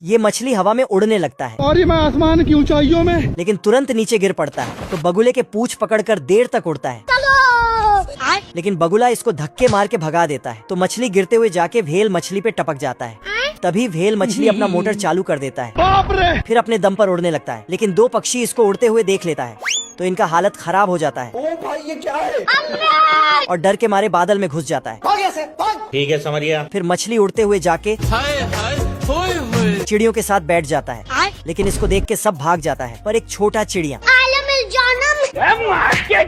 ये मछली हवा में उड़ने लगता है और ये मैं आसमान की ऊंचाइयों में, लेकिन तुरंत नीचे गिर पड़ता है। तो बगुले के पूंछ पकड़कर देर तक उड़ता है, लेकिन बगुला इसको धक्के मार के भगा देता है। तो मछली गिरते हुए जाके व्हेल मछली पे टपक जाता है। तभी व्हेल मछली अपना मोटर चालू कर देता है, बाप रे, फिर अपने दम पर उड़ने लगता है। लेकिन दो पक्षी इसको उड़ते हुए देख लेता है, तो इनका हालत खराब हो जाता है। ओ भाई ये क्या है? और डर के मारे बादल में घुस जाता है। ठीक है समझिए। फिर मछली उड़ते हुए जाके चिड़ियों के साथ बैठ जाता है, लेकिन इसको देख के सब भाग जाता है, पर एक छोटा चिड़िया।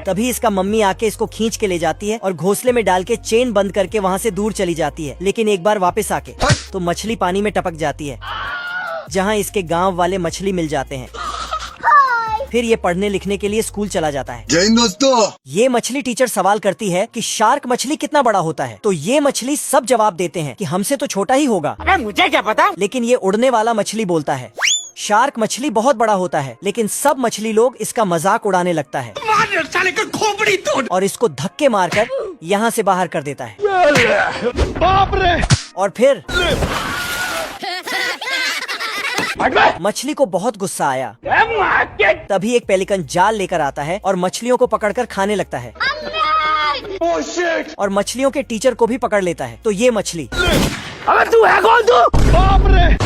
तभी इसका मम्मी आके इसको खींच के ले जाती है और घोंसले में डाल के चेन बंद करके वहाँ से दूर चली जाती है। लेकिन एक बार वापस आके तो मछली पानी में टपक जाती है, जहाँ इसके गांव वाले मछली मिल जाते हैं। फिर ये पढ़ने लिखने के लिए स्कूल चला जाता है। जय हिंद दोस्तों। ये मछली टीचर सवाल करती है कि शार्क मछली कितना बड़ा होता है, तो ये मछली सब जवाब देते हैं कि हमसे तो छोटा ही होगा। अबे मुझे क्या पता। लेकिन ये उड़ने वाला मछली बोलता है शार्क मछली बहुत बड़ा होता है, लेकिन सब मछली लोग इसका मजाक उड़ाने लगता है खोपड़ी तोड़, और इसको धक्के मारकर यहाँ से बाहर कर देता है। बाप रे। और फिर मछली को बहुत गुस्सा आया। तभी एक पेलिकन जाल लेकर आता है और मछलियों को पकड़कर खाने लगता है, Oh shit! और मछलियों के टीचर को भी पकड़ लेता है। तो ये मछली अबे तू है कौन तू? बाप रे।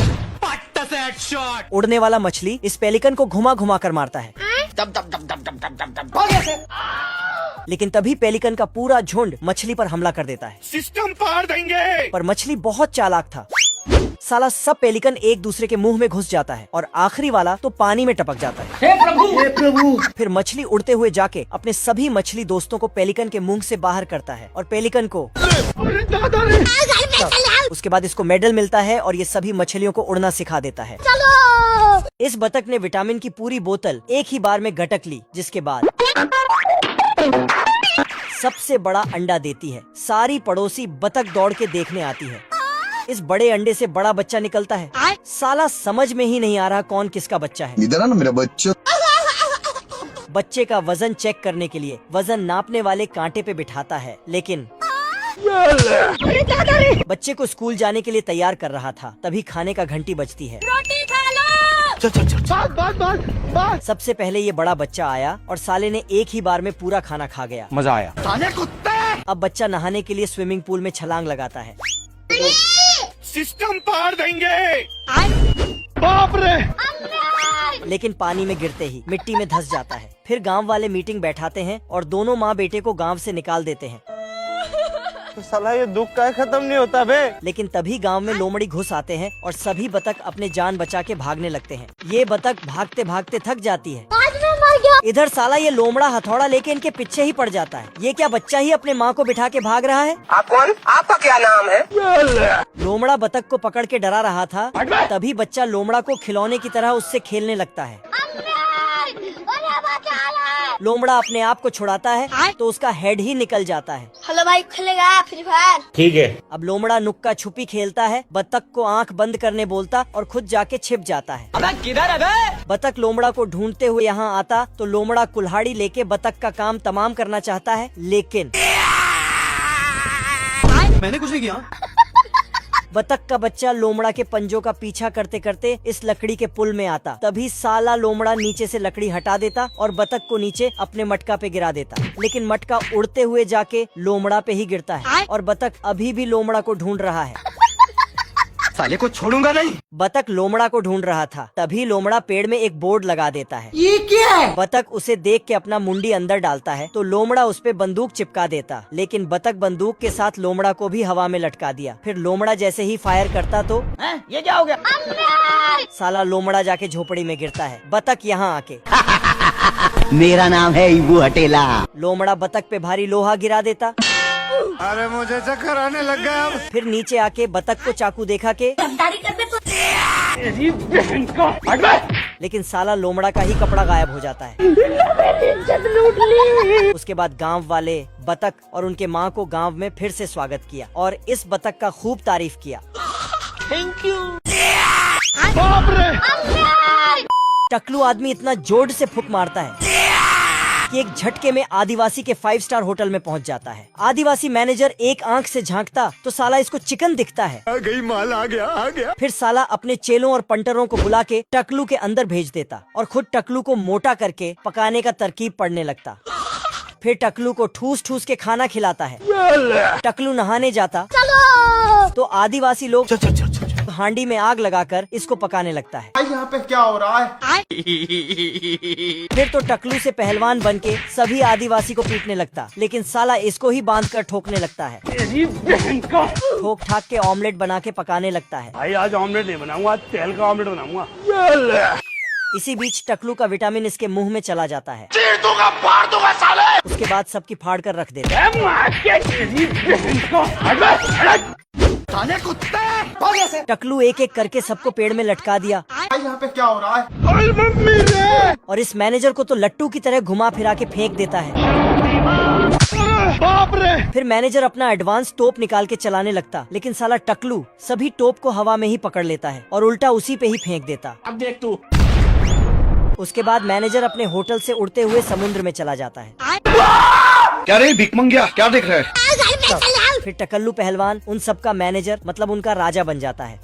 उड़ने वाला मछली इस पेलिकन को घुमा घुमा कर मारता है। दब दब दब दब दब दब दब दब। लेकिन तभी पेलिकन का पूरा झुंड मछली पर हमला कर देता है। सिस्टम पार देंगे। पर मछली बहुत चालाक था। साला सब पेलिकन एक दूसरे के मुंह में घुस जाता है और आखिरी वाला तो पानी में टपक जाता है। हे प्रभु। फिर मछली उड़ते हुए जाके अपने सभी मछली दोस्तों को पेलिकन के मुंह से बाहर करता है और पेलिकन को अरे दादा रे। उसके बाद इसको मेडल मिलता है और ये सभी मछलियों को उड़ना सिखा देता है। इस बतख ने विटामिन की पूरी बोतल एक ही बार में गटक ली, जिसके बाद सबसे बड़ा अंडा देती है। सारी पड़ोसी बतख दौड़ के देखने आती है। इस बड़े अंडे से बड़ा बच्चा निकलता है। साला समझ में ही नहीं आ रहा कौन किसका बच्चा है। इधर ना मेरा बच्चा। बच्चे का वजन चेक करने के लिए वजन नापने वाले कांटे पे बिठाता है, लेकिन बच्चे को स्कूल जाने के लिए तैयार कर रहा था। तभी खाने का घंटी बजती है। बात। सबसे पहले ये बड़ा बच्चा आया और साले ने एक ही बार में पूरा खाना खा गया। मजा आया। साले कुत्ते। अब बच्चा नहाने के लिए स्विमिंग पूल में छलांग लगाता है। सिस्टम पार देंगे। बाप रे। लेकिन पानी में गिरते ही मिट्टी में धंस जाता है। फिर गांव वाले मीटिंग बैठाते हैं और दोनों माँ बेटे को गांव से निकाल देते हैं। तो साला ये दुख का खत्म नहीं होता बे। लेकिन तभी गांव में लोमड़ी घुस आते हैं और सभी बतख अपने जान बचा के भागने लगते हैं। ये बतख भागते भागते थक जाती है। इधर साला ये लोमड़ा हथौड़ा लेके इनके पीछे ही पड़ जाता है। ये क्या बच्चा ही अपने माँ को बिठा के भाग रहा है? आप कौन? आपका क्या नाम है? लोमड़ा बतख को पकड़ के डरा रहा था। तभी बच्चा लोमड़ा को खिलौने की तरह उससे खेलने लगता है। लोमड़ा अपने आप को छुड़ाता है तो उसका हेड ही निकल जाता है। हेलो भाई, खेलेगा फ्री फायर? ठीक है। अब लोमड़ा नुक्का छुपी खेलता है, बतख को आंख बंद करने बोलता और खुद जाके छिप जाता है। अबे किधर है बे? बतख लोमड़ा को ढूंढते हुए यहाँ आता तो लोमड़ा कुल्हाड़ी लेके बतख का काम तमाम करना चाहता है, लेकिन मैंने कुछ नहीं किया। बतख का बच्चा लोमड़ा के पंजों का पीछा करते करते इस लकड़ी के पुल में आता। तभी साला लोमड़ा नीचे से लकड़ी हटा देता और बतख को नीचे अपने मटका पे गिरा देता। लेकिन मटका उड़ते हुए जाके लोमड़ा पे ही गिरता है और बतख अभी भी लोमड़ा को ढूंढ रहा है। साले को छोड़ूंगा नहीं। बतख लोमड़ा को ढूंढ रहा था। तभी लोमड़ा पेड़ में एक बोर्ड लगा देता है। ये क्या है? बतख उसे देख के अपना मुंडी अंदर डालता है तो लोमड़ा उस पे बंदूक चिपका देता। लेकिन बतख बंदूक के साथ लोमड़ा को भी हवा में लटका दिया। फिर लोमड़ा जैसे ही फायर करता तो ये क्या हो गया? साला लोमड़ा जाके झोपड़ी में गिरता है। बतख यहाँ आके मेरा नाम है इबू हटेला। लोमड़ा बतख पे भारी लोहा गिरा देता। अरे मुझे चक्कर आने लग गया अब। फिर नीचे आके बतख को चाकू देखा के लेकिन साला लोमड़ा का ही कपड़ा गायब हो जाता है। उसके बाद गांव वाले बतख और उनके माँ को गांव में फिर से स्वागत किया और इस बतख का खूब तारीफ किया। Thank you. बाप रे। टकलू आदमी इतना जोर से फूंक मारता है कि एक झटके में आदिवासी के 5 स्टार होटल में पहुंच जाता है। आदिवासी मैनेजर एक आंख से झांकता तो साला इसको चिकन दिखता है। आ गई माल, आ गया। फिर साला अपने चेलों और पंटरों को बुला के टकलू के अंदर भेज देता और खुद टकलू को मोटा करके पकाने का तरकीब पढ़ने लगता। फिर टकलू को ठूस ठूस के खाना खिलाता है। टकलू नहाने जाता तो आदिवासी लोग हांडी में आग लगाकर इसको पकाने लगता है। यहाँ पे क्या हो रहा है? फिर तो टकलू से पहलवान बन के सभी आदिवासी को पीटने लगता, लेकिन साला इसको ही बांध कर ठोकने लगता है। ठोक ठाक के ऑमलेट बना के पकाने लगता है। भाई आज ऑमलेट नहीं बनाऊंगा, तेल का ऑमलेट बनाऊंगा। इसी बीच टकलू का विटामिन इसके मुंह में चला जाता है। चीर दूंगा, फाड़ दूंगा साले। उसके बाद सबकी फाड़ कर रख देता है। साले कुत्ते! टकलू एक एक करके सबको पेड़ में लटका दिया यहाँ पे क्या हो रहा है? मम्मी रे! और इस मैनेजर को तो लट्टू की तरह घुमा फिरा के फेंक देता है। बाप रे! फिर मैनेजर अपना एडवांस टोप निकाल के चलाने लगता, लेकिन साला टकलू सभी टोप को हवा में ही पकड़ लेता है और उल्टा उसी पे ही फेंक देता। अब देख तू। उसके बाद मैनेजर अपने होटल से उड़ते हुए समुद्र में चला जाता है। क्या रे भिख मंगिया, क्या देख रहा है? फिर टकल्लू पहलवान उन सबका मैनेजर मतलब उनका राजा बन जाता है।